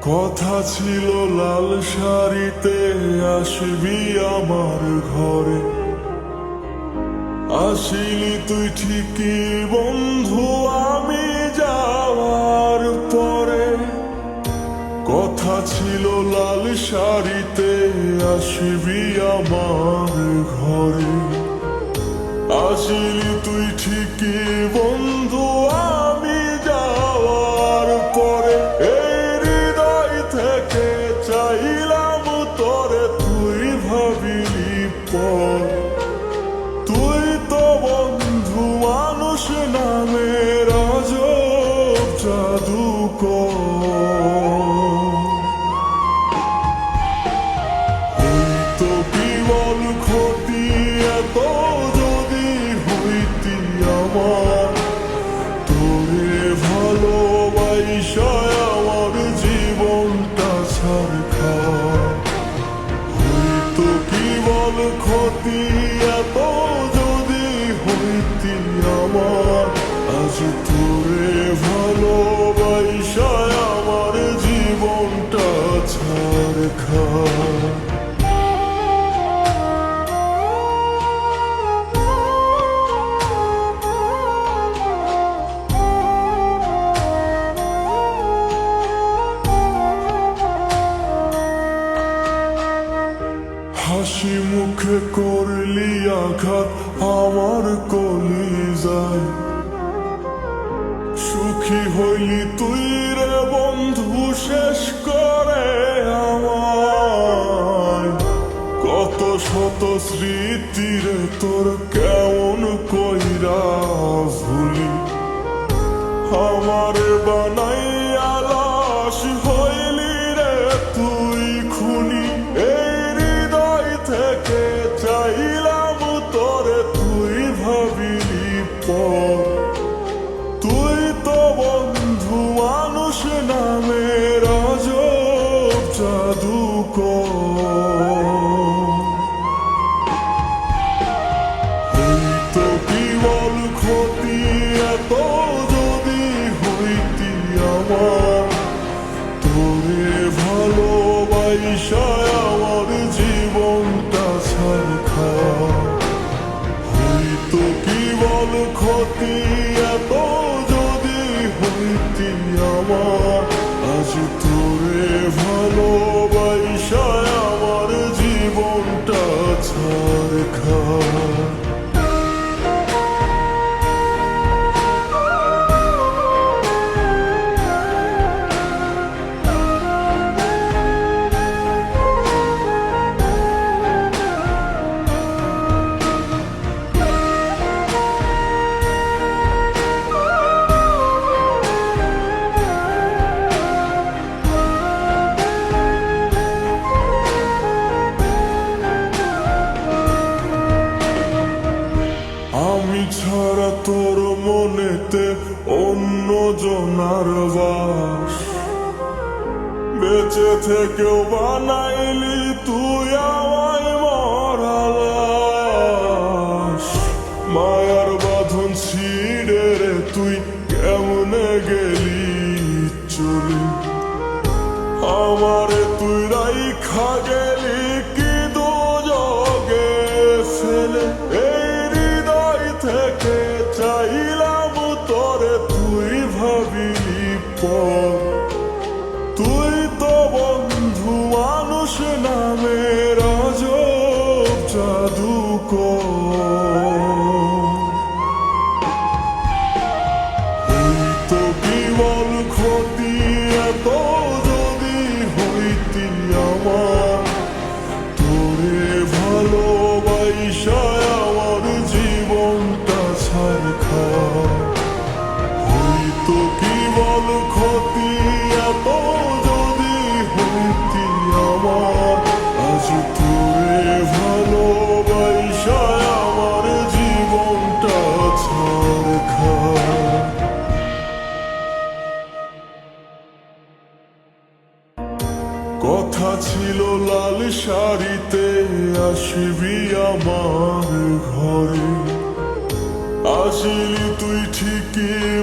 কথা ছিল লাল শাড়িতে আসবি আমার ঘরে, আসিলি তুই ঠিকই বন্ধু আমি যাওয়ার পরে। কথা ছিল লাল শাড়িতে আসবি আমার ঘরে, আসিলি তুই ঠিকই বন্ধু আমি যাওয়ার পরে। এই হৃদয় থেকে চাইলাম তোরে, তুই ভাবিলি পর। তুই তো বন্ধু মানুষ নামের আজব জাদুকর। হইতো কি বল ক্ষতি এত যদি হইতি আমার, তোরে ভালোবাসায় আমার জীবনটা ছারখার। হইতো কি বল ক্ষতি এত যদি হইতি আমার, আজ তোরে ভালোবাসায় আমার জীবনটা ছারখার। হাসি মুখে করলি আঘাত আমার কলিজায়, সুখী হইলি তুই রে বন্ধু শেষ করে আমায়। কত শত স্মৃতি রে তোর কেমন কইরা ভুলি, আমার বানাইয়া লাশ হইলি রে তুই খুনি। এই হৃদয় থেকে চাইলাম তোরে, তুই ভাবিলি পর। তুই তো বন্ধু মানুষ নামের আজব জাদুকর। হইতো কি বল ক্ষতি এত যদি হইতি আমার, তোরে ভালোবাসায় আমার জীবনটা ছারখার। হইতো কি বল ক্ষতি এত যদি হইতি আমার, আজ তোরে ভালোবাসায় আমার জীবনটা ছারখার। আমি ছাড়া তোর মনেতে অন্য জনার বাস, বেঁচে থেকেও বানাইলি তুই আমায় মরা লাশ। মায়ার বাঁধন ছিঁড়ে রে তুই কেমনে গেলি চলি, আমারে তুই রাইখা গেলি কি দোজগে ফেলে। থেকে চাইলাম তোরে, তুই ভাবিলি পর। তুই তো বন্ধু মানুষ নামের আজব জাদুকর। হইতো কি বল ক্ষতি এত যদি হইতি আমার, তোরে ভালোবাসায় আমার জীবনটা ছারখার। হইতো কি বল ক্ষতি এত যদি হইতি আমার, আজ তোরে ভালোবাসায় আমার জীবনটা ছারখার। কথা ছিল লাল শাড়িতে আসবি আমার ঘরে, আসিলি তুই ঠিকই